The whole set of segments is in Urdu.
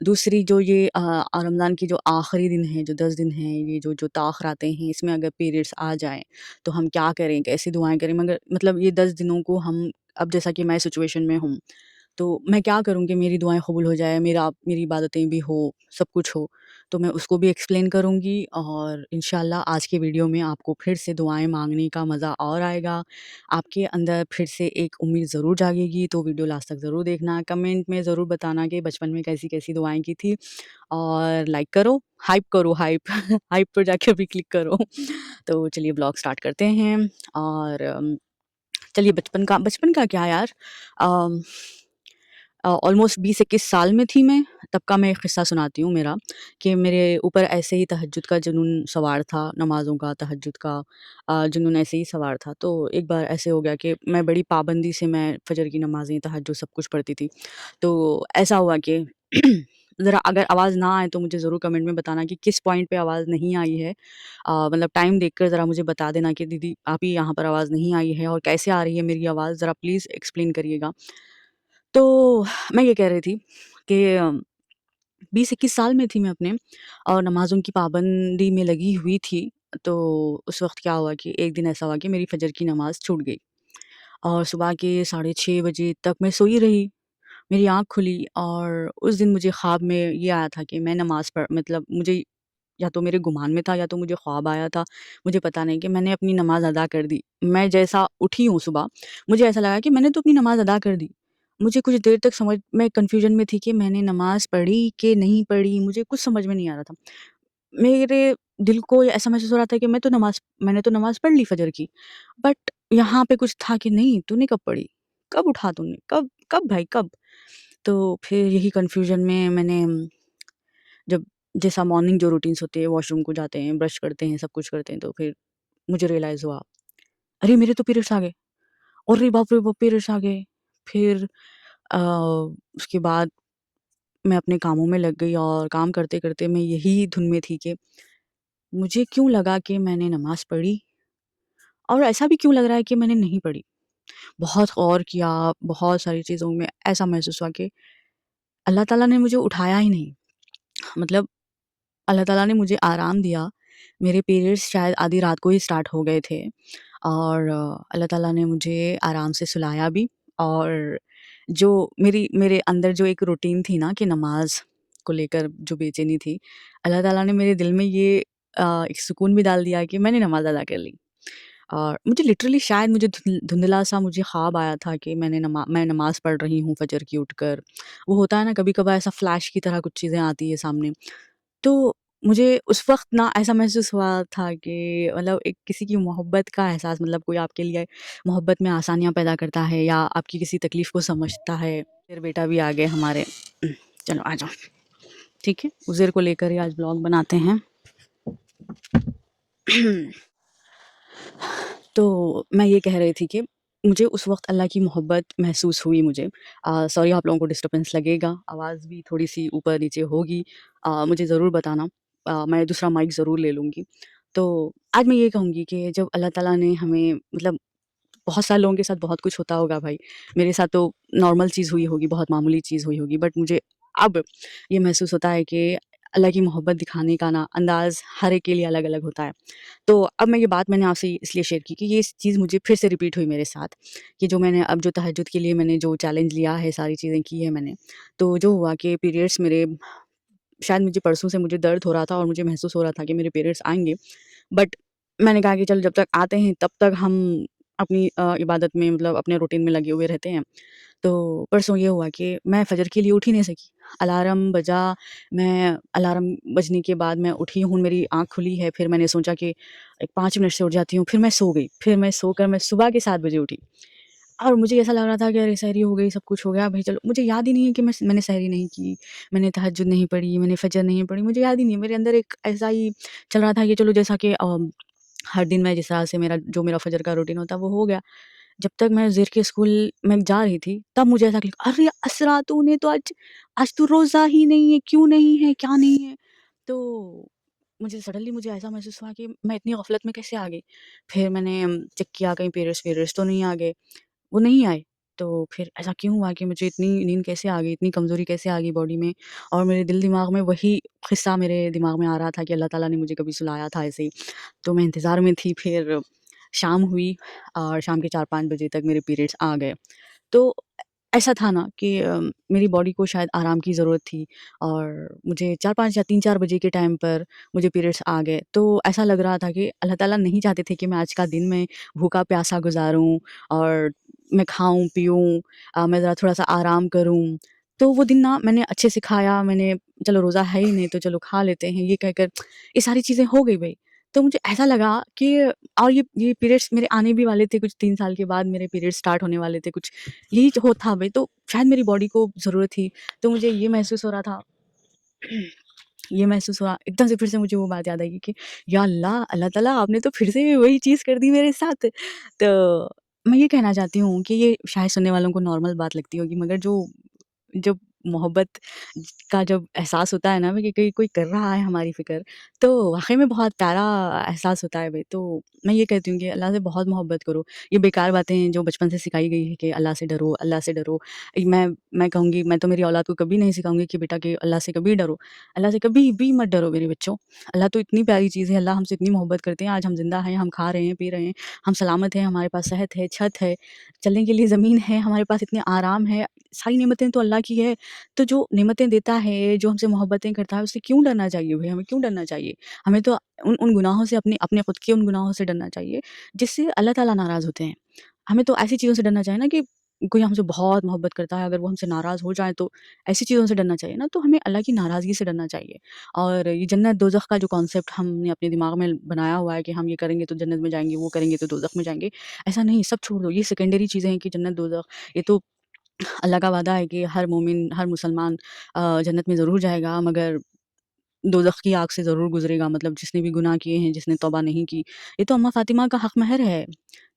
دوسری جو یہ رمضان کی جو آخری دن ہے، جو 10 دن ہیں، یہ جو تاخیر آتے ہیں، اس میں اگر پیریڈس آ جائیں تو ہم کیا کریں، کیسی دعائیں کریں؟ مگر مطلب یہ 10 دنوں کو ہم، اب جیسا کہ میں سچویشن میں ہوں تو میں کیا کروں کہ میری دعائیں قبول ہو جائیں، میری عبادتیں بھی ہو، سب کچھ ہو، تو میں اس کو بھی ایکسپلین کروں گی، اور انشاءاللہ آج کے ویڈیو میں آپ کو پھر سے دعائیں مانگنے کا مزہ اور آئے گا، آپ کے اندر پھر سے ایک امید ضرور جاگے گی۔ تو ویڈیو لاسٹ تک ضرور دیکھنا، کمنٹ میں ضرور بتانا کہ بچپن میں کیسی کیسی دعائیں کی تھی، اور لائک کرو ہائپ ہائپ پر جا کے بھی کلک کرو۔ تو چلیے بلاگ سٹارٹ کرتے ہیں، اور چلیے بچپن کا کیا یار، آلموسٹ 20-21 سال میں تھی میں، تب کا میں ایک قصہ سناتی ہوں میرا، کہ میرے اوپر ایسے ہی تہجد کا جنون سوار تھا، نمازوں کا، تہجد کا جنون ایسے ہی سوار تھا۔ تو ایک بار ایسے ہو گیا کہ میں بڑی پابندی سے میں فجر کی نمازیں، تہجد سب کچھ پڑھتی تھی۔ تو ایسا ہوا کہ ذرا اگر آواز نہ آئے تو مجھے ضرور کمنٹ میں بتانا کہ کس پوائنٹ پہ آواز نہیں آئی ہے، مطلب ٹائم دیکھ کر ذرا مجھے بتا دینا کہ دیدی آپ ہی یہاں پر آواز نہیں آئی ہے، اور کیسے آ رہی ہے میری آواز، ذرا پلیز ایکسپلین کریے گا۔ تو میں یہ کہہ رہی تھی کہ 20-21 سال میں تھی میں اپنے، اور نمازوں کی پابندی میں لگی ہوئی تھی۔ تو اس وقت کیا ہوا کہ ایک دن ایسا ہوا کہ میری فجر کی نماز چھوٹ گئی، اور صبح کے 6:30 بجے تک میں سوئی رہی، میری آنکھ کھلی، اور اس دن مجھے خواب میں یہ آیا تھا کہ میں نماز پڑھ، مطلب مجھے یا تو میرے گمان میں تھا یا تو مجھے خواب آیا تھا، مجھے پتہ نہیں، کہ میں نے اپنی نماز ادا کر دی۔ میں جیسا اٹھی ہوں صبح، مجھے ایسا لگا کہ میں نے تو اپنی نماز ادا کر دی۔ مجھے کچھ دیر تک میں کنفیوژن میں تھی کہ میں نے نماز پڑھی کہ نہیں پڑھی، مجھے کچھ سمجھ میں نہیں آ رہا تھا۔ میرے دل کو ایسا محسوس ہو رہا تھا کہ میں نے تو نماز پڑھ لی فجر کی، بٹ یہاں پہ کچھ تھا کہ نہیں، تو نے کب پڑھی، کب اٹھا تم نے، کب کب بھائی کب؟ تو پھر یہی کنفیوژن میں نے جب جیسا مارننگ جو روٹینس ہوتے ہیں، واش روم کو جاتے ہیں، برش کرتے ہیں، سب کچھ کرتے ہیں، تو پھر مجھے ریئلائز ہوا، ارے میرے تو پیریڈس آ گئے، اور رے باپ رے باپ پیریڈس آ گئے۔ پھر اس کے بعد میں اپنے کاموں میں لگ گئی، اور کام کرتے کرتے میں یہی دھن میں تھی کہ مجھے کیوں لگا کہ میں نے نماز پڑھی، اور ایسا بھی کیوں لگ رہا ہے کہ میں نے نہیں پڑھی۔ بہت غور کیا، بہت ساری چیزوں میں ایسا محسوس ہوا کہ اللہ تعالیٰ نے مجھے اٹھایا ہی نہیں، مطلب اللہ تعالیٰ نے مجھے آرام دیا۔ میرے پیریڈس شاید آدھی رات کو ہی اسٹارٹ ہو گئے تھے، اور اللہ تعالیٰ نے مجھے آرام سے سلایا بھی، اور جو میرے اندر جو ایک روٹین تھی نا کہ نماز کو لے کر جو بے چینی تھی، اللہ تعالیٰ نے میرے دل میں یہ ایک سکون بھی ڈال دیا کہ میں نے نماز ادا کر لی۔ اور مجھے لٹرلی شاید مجھے دھندلا سا مجھے خواب آیا تھا کہ میں نماز پڑھ رہی ہوں فجر کی اٹھ کر، وہ ہوتا ہے نا کبھی کبھار ایسا فلیش کی طرح کچھ چیزیں آتی ہے سامنے۔ تو مجھے اس وقت نا ایسا محسوس ہوا تھا کہ مطلب ایک کسی کی محبت کا احساس، مطلب کوئی آپ کے لیے محبت میں آسانیاں پیدا کرتا ہے، یا آپ کی کسی تکلیف کو سمجھتا ہے۔ پھر بیٹا بھی آ گئے ہمارے، چلو آ جاؤ، ٹھیک ہے، عزیر کو لے کر ہی آج بلاگ بناتے ہیں۔ تو میں یہ کہہ رہی تھی کہ مجھے اس وقت اللہ کی محبت محسوس ہوئی مجھے۔ سوری آپ لوگوں کو ڈسٹربنس لگے گا، آواز بھی تھوڑی سی اوپر نیچے ہوگی، مجھے ضرور بتانا، میں دوسرا مائک ضرور لے لوں گی۔ تو آج میں یہ کہوں گی کہ جب اللہ تعالیٰ نے ہمیں، مطلب بہت سارے لوگوں کے ساتھ بہت کچھ ہوتا ہوگا بھائی، میرے ساتھ تو نارمل چیز ہوئی ہوگی، بہت معمولی چیز ہوئی ہوگی، بٹ مجھے اب یہ محسوس ہوتا ہے کہ اللہ کی محبت دکھانے کا نا انداز ہر ایک کے لیے الگ الگ ہوتا ہے۔ تو اب میں یہ بات میں نے آپ سے اس لیے شیئر کی کہ یہ چیز مجھے پھر سے ریپیٹ ہوئی میرے ساتھ، کہ جو میں نے اب جو تہجد کے لیے میں نے جو چیلنج لیا ہے، ساری چیزیں کی ہے میں نے، تو جو ہوا کہ پیریڈس میرے، شاید مجھے پرسوں سے مجھے درد ہو رہا تھا، اور مجھے محسوس ہو رہا تھا کہ میرے پیریڈس آئیں گے، بٹ میں نے کہا کہ چل جب تک آتے ہیں تب تک ہم اپنی عبادت میں، مطلب اپنے روٹین میں لگے ہوئے رہتے ہیں۔ تو پرسوں یہ ہوا کہ میں فجر کے لیے اٹھ ہی نہیں سکی، الارم بجا، میں الارم بجنے کے بعد میں اٹھی ہوں، میری آنکھ کھلی ہے، پھر میں نے سوچا کہ 5 منٹ سے اٹھ جاتی ہوں، پھر میں سو گئی، پھر میں سو کر میں صبح کے 7 بجے اٹھی، اور مجھے ایسا لگ رہا تھا کہ ارے سحری ہو گئی، سب کچھ ہو گیا بھائی، چلو مجھے یاد ہی نہیں ہے کہ میں نے سحری نہیں کی، میں نے تہجد نہیں پڑھی، میں نے فجر نہیں پڑھی، مجھے یاد ہی نہیں ہے، میرے اندر ایک ایسا ہی چل رہا تھا کہ چلو جیسا کہ ہر دن میں جس طرح سے میرا فجر کا روٹین ہوتا وہ ہو گیا۔ جب تک میں زیر کے اسکول میں جا رہی تھی تب مجھے ایسا لگا، ارے اسرا تو نے تو آج تو روزہ ہی نہیں ہے، کیوں نہیں ہے، کیا نہیں ہے؟ تو مجھے ایسا محسوس ہوا کہ میں اتنی غفلت میں کیسے آ گئی۔ پھر میں نے چیک کیا کہیں پیریڈس تو نہیں آ گئے، وہ نہیں آئے، تو پھر ایسا کیوں ہوا کہ مجھے اتنی نیند کیسے آ گئی، اتنی کمزوری کیسے آ گئی باڈی میں، اور میرے دل دماغ میں وہی قصہ میرے دماغ میں آ رہا تھا کہ اللہ تعالیٰ نے مجھے کبھی سلایا تھا ایسے ہی۔ تو میں انتظار میں تھی، پھر شام ہوئی اور شام کے 4-5 بجے تک میرے پیریڈس آ گئے۔ تو ایسا تھا نا کہ میری باڈی کو شاید آرام کی ضرورت تھی، اور مجھے 4-5 یا 3-4 بجے کے ٹائم پر مجھے پیریڈس آ گئے، تو ایسا لگ رہا تھا کہ اللہ تعالیٰ نہیں چاہتے تھے کہ میں آج کا دن میں بھوکا پیاسا گزاروں، اور میں کھاؤں پیوں، میں ذرا تھوڑا سا آرام کروں۔ تو وہ دن نا میں نے اچھے سے کھایا، میں نے چلو روزہ ہے ہی نہیں تو چلو کھا لیتے ہیں یہ کہہ کر یہ ساری چیزیں ہو گئی بھائی۔ تو مجھے ایسا لگا کہ اور یہ پیریڈس میرے آنے بھی والے تھے، کچھ 3 سال کے بعد میرے پیریڈس اسٹارٹ ہونے والے تھے، کچھ یہی ہو تھا بھائی، تو شاید میری باڈی کو ضرورت تھی۔ تو مجھے یہ محسوس ہو رہا تھا یہ محسوس ہوا ایک دم سے، پھر سے مجھے وہ بات یاد آئی کہ یا اللہ، اللہ تعالیٰ آپ نے تو پھر سے وہی چیز کر دی میرے ساتھ۔ تو میں یہ کہنا چاہتی ہوں کہ یہ شاید سننے والوں کو نارمل بات لگتی ہوگی، مگر جب محبت کا جب احساس ہوتا ہے نا کہ کوئی کر رہا ہے ہماری فکر، تو واقعی میں بہت پیارا احساس ہوتا ہے بھائی۔ تو میں یہ کہتی ہوں کہ اللہ سے بہت محبت کرو۔ یہ بیکار باتیں ہیں جو بچپن سے سکھائی گئی ہے کہ اللہ سے ڈرو، اللہ سے ڈرو، میں کہوں گی، میں تو میری اولاد کو کبھی نہیں سکھاؤں گی کہ بیٹا کہ اللہ سے کبھی ڈرو، اللہ سے کبھی بھی مت ڈرو میرے بچوں۔ اللہ تو اتنی پیاری چیز ہے، اللہ ہم سے اتنی محبت کرتے ہیں، آج ہم زندہ ہیں، ہم کھا رہے ہیں پی رہے ہیں، ہم سلامت ہیں، ہمارے پاس صحت ہے، چھت ہے، چلنے کے لیے زمین ہے، ہمارے پاس اتنے آرام ہے، ساری نعمتیں تو اللہ کی ہے۔ تو جو نعمتیں دیتا ہے، جو ہم سے محبتیں کرتا ہے، اس سے کیوں ڈرنا چاہیے بھائی؟ ہمیں کیوں ڈرنا چاہیے؟ ہمیں تو ان گناہوں سے اپنے خود کے ان گناہوں سے ڈرنا چاہیے جس سے اللہ تعالیٰ ناراض ہوتے ہیں۔ ہمیں تو ایسی چیزوں سے ڈرنا چاہیے نا کہ کوئی ہم سے بہت محبت کرتا ہے، اگر وہ ہم سے ناراض ہو جائے تو ایسی چیزوں سے ڈرنا چاہیے نا۔ تو ہمیں اللہ کی ناراضگی سے ڈرنا چاہیے۔ اور یہ جنت دوزخ کا جو کانسیپٹ ہم نے اپنے دماغ میں بنایا ہوا ہے کہ ہم یہ کریں گے تو جنت میں جائیں گے، وہ کریں گے تو دوزخ میں جائیں گے، ایسا نہیں، سب چھوڑ دو۔ یہ سیکنڈری چیزیں ہیں کہ جنت دوزخ، یہ تو اللہ کا وعدہ ہے کہ ہر مومن، ہر مسلمان جنت میں ضرور جائے گا، مگر دوزخ کی آگ سے ضرور گزرے گا، مطلب جس نے بھی گناہ کیے ہیں، جس نے توبہ نہیں کی۔ یہ تو اماں فاطمہ کا حق مہر ہے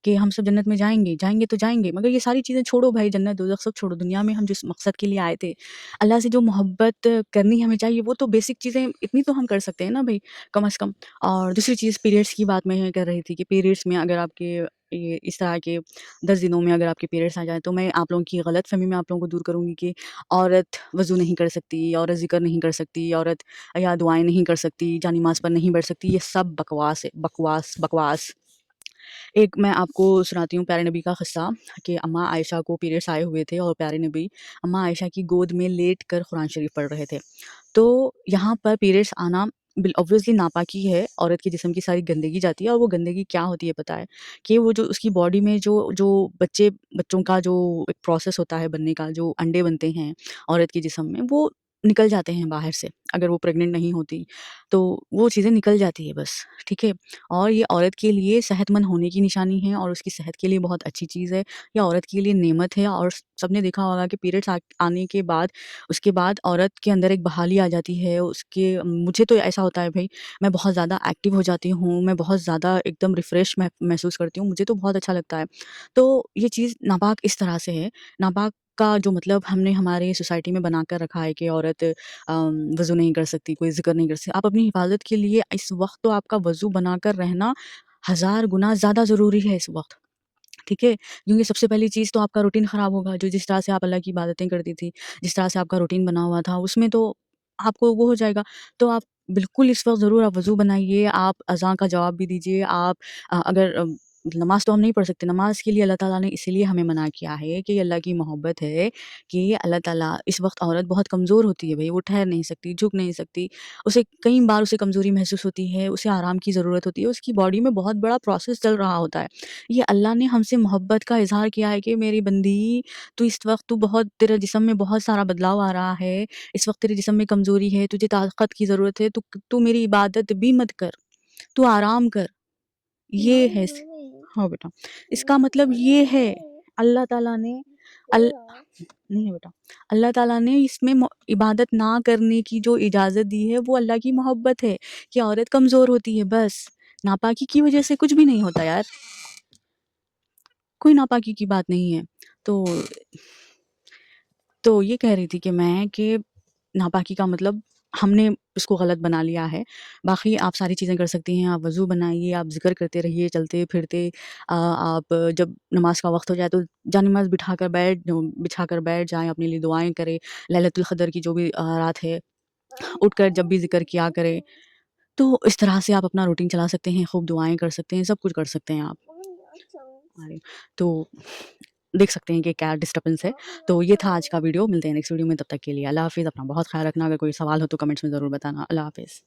کہ ہم سب جنت میں جائیں گے تو جائیں گے، مگر یہ ساری چیزیں چھوڑو بھائی، جنت دوزخ سب چھوڑو۔ دنیا میں ہم جس مقصد کے لیے آئے تھے، اللہ سے جو محبت کرنی ہمیں چاہیے، وہ تو بیسک چیزیں اتنی تو ہم کر سکتے ہیں نا بھائی، کم از کم۔ اور دوسری چیز پیریڈس کی بات میں کر رہی تھی کہ پیریڈس میں اگر آپ کے یہ اس طرح کے 10 دنوں میں اگر آپ کے پیریڈس آ جائیں، تو میں آپ لوگوں کی غلط فہمی میں آپ لوگوں کو دور کروں گی کہ عورت وضو نہیں کر سکتی، عورت ذکر نہیں کر سکتی، عورت یا دعائیں نہیں کر سکتی، جا نماز پر نہیں بیٹھ سکتی۔ یہ سب بکواس ہے، بکواس بکواس۔ ایک میں آپ کو سناتی ہوں پیارے نبی کا قصہ کہ اماں عائشہ کو پیریڈس آئے ہوئے تھے، اور پیارے نبی اماں عائشہ کی گود میں لیٹ کر قرآن شریف پڑھ رہے تھے۔ تو یہاں پر پیریڈس آنا obviously ناپاکی ہے، عورت کے جسم کی ساری گندگی جاتی ہے، اور وہ گندگی کیا ہوتی ہے پتہ ہے کہ وہ جو اس کی باڈی میں جو بچوں کا جو ایک پروسیس ہوتا ہے بننے کا، جو انڈے بنتے ہیں عورت کے جسم میں، وہ نکل جاتے ہیں باہر سے، اگر وہ پریگننٹ نہیں ہوتی تو وہ چیزیں نکل جاتی ہے بس، ٹھیک ہے۔ اور یہ عورت کے لیے صحت مند ہونے کی نشانی ہے، اور اس کی صحت کے لیے بہت اچھی چیز ہے، یہ عورت کے لیے نعمت ہے۔ اور سب نے دیکھا ہوگا کہ پیریڈس آنے کے بعد، اس کے بعد عورت کے اندر ایک بحالی آ جاتی ہے، مجھے تو ایسا ہوتا ہے بھائی، میں بہت زیادہ ایکٹیو ہو جاتی ہوں، میں بہت زیادہ ایک دم ریفریش محسوس کرتی ہوں، مجھے تو بہت اچھا لگتا ہے۔ تو یہ چیز ناپاک اس طرح سے ہے، ناپاک کا جو مطلب ہم نے ہمارے سوسائٹی میں بنا کر رکھا ہے کہ عورت وضو نہیں کر سکتی، کوئی ذکر نہیں کر سکتی۔ آپ اپنی حفاظت کے لیے اس وقت تو آپ کا وضو بنا کر رہنا 1000 گنا زیادہ ضروری ہے اس وقت، ٹھیک ہے، کیونکہ سب سے پہلی چیز تو آپ کا روٹین خراب ہوگا، جس طرح سے آپ اللہ کی عبادتیں کرتی تھی، جس طرح سے آپ کا روٹین بنا ہوا تھا، اس میں تو آپ کو وہ ہو جائے گا۔ تو آپ بالکل اس وقت ضرور آپ وضو بنائیے، آپ اذان کا جواب بھی دیجیے۔ آپ اگر نماز تو ہم نہیں پڑھ سکتے، نماز کے لیے اللہ تعالیٰ نے اسی لیے ہمیں منع کیا ہے کہ اللہ کی محبت ہے کہ اللہ تعالیٰ، اس وقت عورت بہت کمزور ہوتی ہے بھائی، وہ ٹھہر نہیں سکتی، جھک نہیں سکتی، کئی بار اسے کمزوری محسوس ہوتی ہے، اسے آرام کی ضرورت ہوتی ہے، اس کی باڈی میں بہت بڑا پروسیس چل رہا ہوتا ہے۔ یہ اللہ نے ہم سے محبت کا اظہار کیا ہے کہ میری بندی، تو اس وقت تیرے جسم میں بہت سارا بدلاؤ آ رہا ہے، اس وقت تیرے جسم میں کمزوری ہے، تجھے طاقت کی ضرورت ہے، تو میری عبادت بھی مت کر، تو آرام کر۔ یہ ہے ہاں بیٹا، اس کا مطلب یہ ہے اللہ تعالیٰ نے نہیں ہے بیٹا، اللہ تعالیٰ نے اس میں عبادت نہ کرنے کی جو اجازت دی ہے، وہ اللہ کی محبت ہے کہ عورت کمزور ہوتی ہے، بس ناپاکی کی وجہ سے کچھ بھی نہیں ہوتا یار، کوئی ناپاکی کی بات نہیں ہے۔ تو یہ کہہ رہی تھی کہ میں کہ ناپاکی کا مطلب ہم نے اس کو غلط بنا لیا ہے۔ باقی آپ ساری چیزیں کر سکتی ہیں، آپ وضو بنائیے، آپ ذکر کرتے رہیے چلتے پھرتے، آپ جب نماز کا وقت ہو جائے تو جانماز بچھا کر بیٹھ جائیں، اپنے لیے دعائیں کریں، لیلۃ القدر کی جو بھی رات ہے اٹھ کر جب بھی ذکر کیا کریں۔ تو اس طرح سے آپ اپنا روٹین چلا سکتے ہیں، خوب دعائیں کر سکتے ہیں، سب کچھ کر سکتے ہیں آپ۔ تو دیکھ سکتے ہیں کہ کیا ڈسٹربنس ہے۔ تو یہ تھا آج کا ویڈیو، ملتے ہیں نیکسٹ ویڈیو میں، تب تک کے لیے اللہ حافظ، اپنا بہت خیال رکھنا، اگر کوئی سوال ہو تو کمنٹس میں ضرور بتانا۔ اللہ حافظ۔